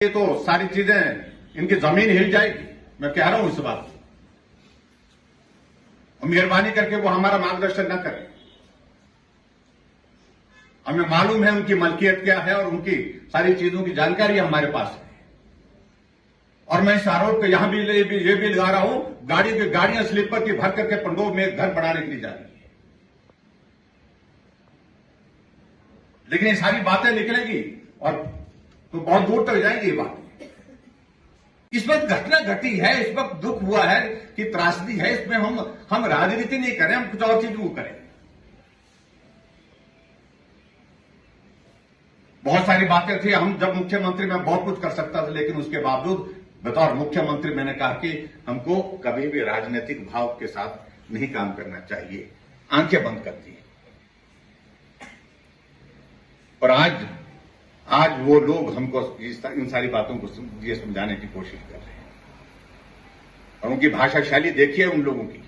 ये तो सारी चीजें इनकी जमीन हिल जाएगी। मैं कह रहा हूं इस बात को, मेहरबानी करके वो हमारा मार्गदर्शन न करें। हमें मालूम है उनकी मलकियत क्या है और उनकी सारी चीजों की जानकारी हमारे पास है। और मैं इस आरोप को यहां भी ये भी लगा रहा हूं, गाड़ियां स्लीपर की भर करके पंडोह में घर बनाने के लिए जा रही है। लेकिन ये सारी बातें निकलेगी और तो बहुत दूर तक जाएंगी ये बात। इस वक्त घटना घटी है, इस वक्त दुख हुआ है कि त्रासदी है, इसमें हम राजनीति नहीं करें, हम कुछ और चीज वो करें। बहुत सारी बातें थी, हम जब मुख्यमंत्री में बहुत कुछ कर सकता था, लेकिन उसके बावजूद बतौर मुख्यमंत्री मैंने कहा कि हमको कभी भी राजनीतिक भाव के साथ नहीं काम करना चाहिए, आंखें बंद कर दी। और आज वो लोग हमको इन सारी बातों को ये समझाने की कोशिश कर रहे हैं। और उनकी भाषा शैली देखिए, उन लोगों की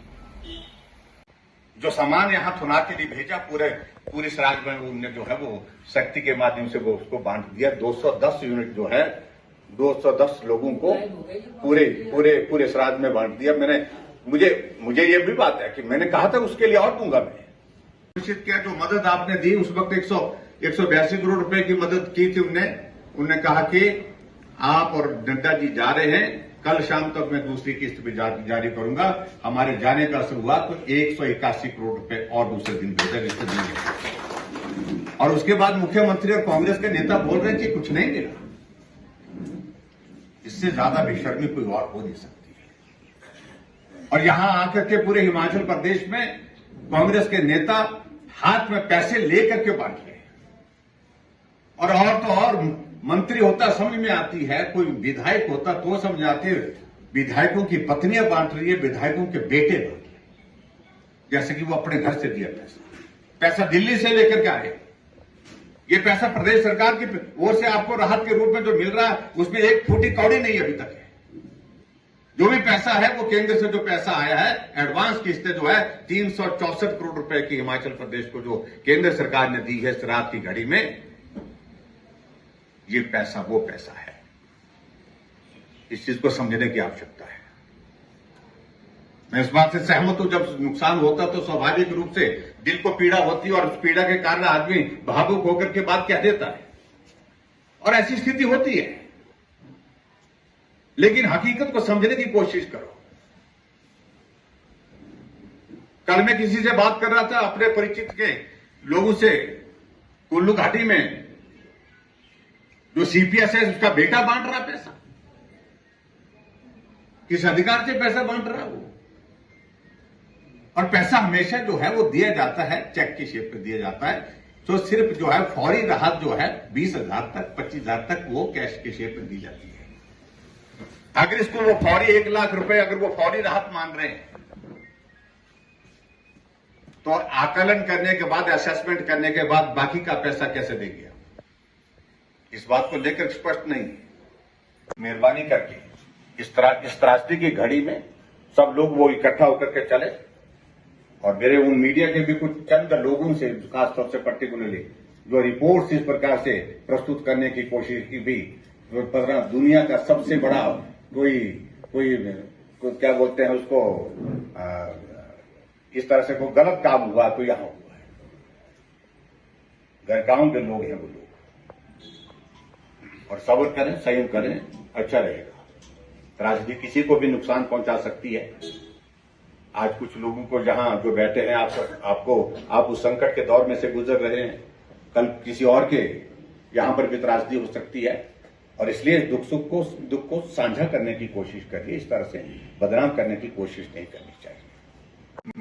जो सामान यहां थुना के लिए भेजा, पूरे सराज में उनने जो है वो शक्ति के माध्यम से वो उसको बांट दिया। 210 यूनिट जो है 210 लोगों को पूरे सराज में बांट दिया। मुझे ये भी बात है कि मैंने कहा था उसके लिए और दूंगा मैं। निश्चित किया, जो मदद आपने दी उस वक्त 182 करोड़ रुपए की मदद की थी। उन्होंने कहा कि आप और नड्डा जी जा रहे हैं, कल शाम तक मैं दूसरी किस्त भी जारी करूंगा। हमारे जाने का असर हुआ तो 181 करोड़ रुपए और दूसरे दिन भेजा जिससे देंगे। और उसके बाद मुख्यमंत्री और कांग्रेस के नेता बोल रहे हैं कि कुछ नहीं मिला। इससे ज्यादा बेशर्मी कोई और हो नहीं सकती है। और यहां आकर के पूरे हिमाचल प्रदेश में कांग्रेस के नेता हाथ में पैसे लेकर के बांट रहे। और तो और मंत्री होता समझ में आती है, कोई विधायक होता तो समझ आते। विधायकों की पत्नियां बांट रही है, विधायकों के बेटे बांट रहे हैं, जैसे कि वो अपने घर से दिया पैसा दिल्ली से लेकर के आए। ये पैसा प्रदेश सरकार की ओर से आपको राहत के रूप में जो मिल रहा है, उसमें एक फूटी कौड़ी नहीं अभी तक है। जो भी पैसा है वो केंद्र से जो पैसा आया है, एडवांस किस्तें जो है 364 करोड़ रुपए की हिमाचल प्रदेश को जो केंद्र सरकार ने दी है रात की घड़ी में, ये पैसा वो पैसा है। इस चीज को समझने की आवश्यकता है। मैं इस बात से सहमत हूं, जब नुकसान होता तो स्वाभाविक रूप से दिल को पीड़ा होती है और उस पीड़ा के कारण आदमी भावुक होकर के बात कह देता है, और ऐसी स्थिति होती है। लेकिन हकीकत को समझने की कोशिश करो। कल मैं किसी से बात कर रहा था, अपने परिचित के लोगों से, कुल्लू घाटी में जो सीपीएस है उसका बेटा बांट रहा पैसा। किस अधिकार से पैसा बांट रहा वो? और पैसा हमेशा जो है वो दिया जाता है, चेक की शेप में दिया जाता है। तो सिर्फ जो है फौरी राहत जो है 20,000 तक 25,000 तक वो कैश की शेप में दी जाती है। अगर इसको वो फौरी 1 लाख रुपए अगर वो फौरी राहत मान रहे हैं, तो आकलन करने के बाद, असेसमेंट करने के बाद बाकी का पैसा कैसे देंगे? इस बात को लेकर स्पष्ट नहीं है। मेहरबानी करके इस त्रासदी की घड़ी में सब लोग वो इकट्ठा होकर के चले। और मेरे उन मीडिया के भी कुछ चंद लोगों से, खासतौर से पर्टिकुलरली जो रिपोर्ट्स इस प्रकार से प्रस्तुत करने की कोशिश की भी, दुनिया का सबसे बड़ा कोई क्या बोलते हैं उसको, इस तरह से कोई गलत काम हुआ तो यहां हुआ है। गैरकानून के लोग हैं वो लोग। और सब्र करें, संयम करें, अच्छा रहेगा। त्रासदी किसी को भी नुकसान पहुंचा सकती है। आज कुछ लोगों को जहां जो बैठे हैं, आप उस संकट के दौर में से गुजर रहे हैं, कल किसी और के यहां पर भी त्रासदी हो सकती है। और इसलिए दुख को साझा करने की कोशिश करिए, इस तरह से बदनाम करने की कोशिश नहीं करनी चाहिए।